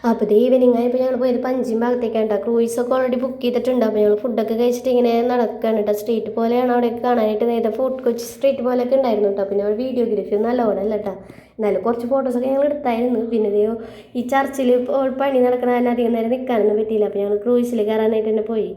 അപ്പോൾ ഈവനിങ് ആയപ്പോൾ ഞങ്ങൾ പോയത് പഞ്ചിം ഭാഗത്തേക്കാണ് കേട്ടോ. ക്രൂയിസൊക്കെ ഓൾറെഡി ബുക്ക് ചെയ്തിട്ടുണ്ട്. അപ്പോൾ ഞങ്ങൾ ഫുഡൊക്കെ കഴിച്ചിട്ട് ഇങ്ങനെ നടക്കുകയാണ് കേട്ടോ. സ്ട്രീറ്റ് പോലെയാണ് അവിടെ കാണാനായിട്ട്. നേരത്തെ ഫോർട്ട് കൊച്ചി സ്ട്രീറ്റ് പോലെയൊക്കെ ഉണ്ടായിരുന്നു കേട്ടോ. പിന്നെ അവിടെ വീഡിയോഗ്രാഫി ഒന്നും അലോഡ് അല്ല കേട്ടോ. എന്നാലും കുറച്ച് ഫോട്ടോസൊക്കെ ഞങ്ങൾ എടുത്തായിരുന്നു. പിന്നെ ഈ ചർച്ചിൽ പണി നടക്കുന്ന കാരണം അധികം നേരം നിൽക്കാനൊന്നും പറ്റിയില്ല. അപ്പോൾ ഞങ്ങൾ ക്രൂയിസിൽ കയറാനായിട്ട് തന്നെ പോയി.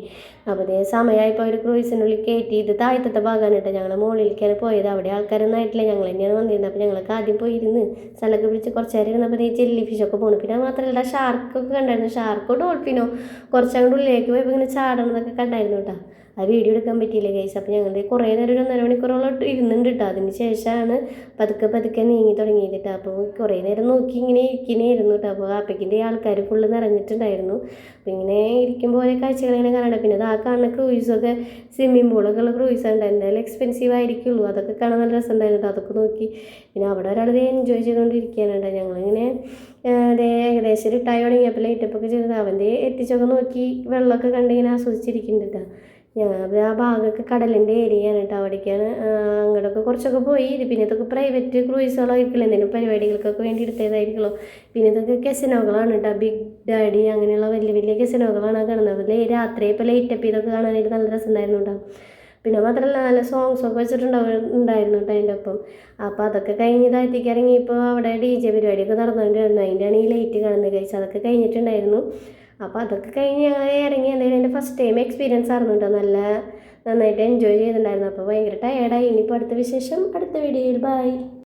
അപ്പോൾ സമയമായപ്പോൾ അവർ ക്രൂയിസിനുള്ളിൽ കയറ്റി. ഇത് താഴത്തെ ഭാഗമാണ് കേട്ടോ. ഞങ്ങൾ മുകളിലേക്കാണ് പോയത്. അവിടെ ആൾക്കാരൊന്നും ആയിട്ടില്ല. ഞങ്ങൾ തന്നെയാണ് വന്നിരുന്നത്. അപ്പോൾ ഞങ്ങൾക്ക് ആദ്യം പോയിരുന്ന് സ്ഥലമൊക്കെ പിടിച്ച് കുറച്ച് നേരം ഇരുന്നപ്പോൾ ഈ ജെല്ലി ഫിഷൊക്കെ പോകണം. പിന്നെ മാത്രമല്ല ഷാർക്കൊക്കെ കണ്ടായിരുന്നു. ഷാർക്കോ ഡോൾഫിനോ കുറച്ചങ്ങോട്ട് ഉള്ളിലേക്ക് പോയപ്പോൾ ഇങ്ങനെ ചാടണമെന്നൊക്കെ കണ്ടായിരുന്നു കേട്ടോ. ആ വീഡിയോ എടുക്കാൻ പറ്റിയില്ല ഗൈസ്. അപ്പോൾ ഞങ്ങൾ കുറേ നേരം ഒരു 1.5 മണിക്കൂറോളം ഇരുന്നുണ്ട് കേട്ടോ. അതിന് ശേഷമാണ് പതുക്കെ നീങ്ങി തുടങ്ങിയത് കേട്ടോ. അപ്പോൾ കുറേ നേരം നോക്കി ഇങ്ങനെ ഇരിക്കുന്നതായിരുന്നു കേട്ടോ. അപ്പോൾ അപ്പയ്ക്കിൻ്റെ ആൾക്കാർ ഫുള്ള് നിറഞ്ഞിട്ടുണ്ടായിരുന്നു. അപ്പോൾ ഇങ്ങനെ ഇരിക്കുമ്പോൾ ഓരോ കാഴ്ചകൾ ഇങ്ങനെ കാണാം. പിന്നെ അത് ആ കാണുന്ന ക്രൂയിസൊക്കെ സ്വിമ്മിംഗ് പൂളൊക്കെ ഉള്ള ക്രൂയിസാണ്. എന്തായാലും എക്സ്പെൻസീവ് ആയിരിക്കുള്ളൂ. അതൊക്കെ കാണാൻ നല്ല രസമുണ്ടായിരുന്നു കേട്ടോ. അതൊക്കെ നോക്കി പിന്നെ അവിടെ ഒരാൾ എൻജോയ് ചെയ്തുകൊണ്ടിരിക്കുകയാണ് കേട്ടോ. ഞങ്ങളിങ്ങനെ ഏകദേശം ഇരുട്ടായി തുടങ്ങിയപ്പോൾ ലൈറ്റപ്പൊക്കെ ചെയ്തത് അവൻ്റെ എത്തിച്ചൊക്കെ നോക്കി വെള്ളമൊക്കെ കണ്ടിങ്ങനെ ആസ്വദിച്ചിരിക്കുന്നുണ്ട് കേട്ടോ. ആ ഭാഗമൊക്കെ കടലിൻ്റെ ഏരിയയാണ് കേട്ടോ. അവിടേക്കാണ് അങ്ങോട്ടൊക്കെ കുറച്ചൊക്കെ പോയി. പിന്നെ ഇതൊക്കെ പ്രൈവറ്റ് ക്രൂയിസുകളായിരിക്കില്ല, എന്തെങ്കിലും പരിപാടികൾക്കൊക്കെ വേണ്ടി എടുത്തതായിരിക്കുമല്ലോ. പിന്നെ ഇതൊക്കെ കെസിനോകളാണ് കേട്ടോ. ബിഗ് ഡാഡി അങ്ങനെയുള്ള വലിയ വലിയ കെസിനോകളാണ് കാണുന്നത്. രാത്രി ഇപ്പോൾ ലൈറ്റപ്പ് ഇതൊക്കെ കാണാനായിട്ട് നല്ല രസമുണ്ടായിരുന്നു കേട്ടോ. പിന്നെ മാത്രമല്ല നല്ല സോങ്സൊക്കെ ഉണ്ടായിരുന്നു കേട്ടോ അതിൻ്റെ ഒപ്പം. അപ്പോൾ അതൊക്കെ കഴിഞ്ഞ് താഴത്തേക്ക് ഇറങ്ങിയപ്പോൾ അവിടെ DJ പരിപാടിയൊക്കെ നടന്നുകൊണ്ടിരുന്നു. അതിൻ്റെയാണ് ഈ ലൈറ്റ് കാണുന്നത് കഴിച്ച്. അതൊക്കെ കഴിഞ്ഞിട്ടുണ്ടായിരുന്നു. അപ്പോൾ അതൊക്കെ കഴിഞ്ഞ് ഞങ്ങൾ ഇറങ്ങി. എന്തായാലും എൻ്റെ ഫസ്റ്റ് ടൈം എക്സ്പീരിയൻസ് ആയിരുന്നു കേട്ടോ. നന്നായിട്ട് എൻജോയ് ചെയ്തിട്ടുണ്ടായിരുന്നു. അപ്പോൾ ഭയങ്കര ടയേർഡായി. ഇനിയിപ്പോൾ അടുത്ത വിശേഷം അടുത്ത വീഡിയോയിൽ. ബൈ.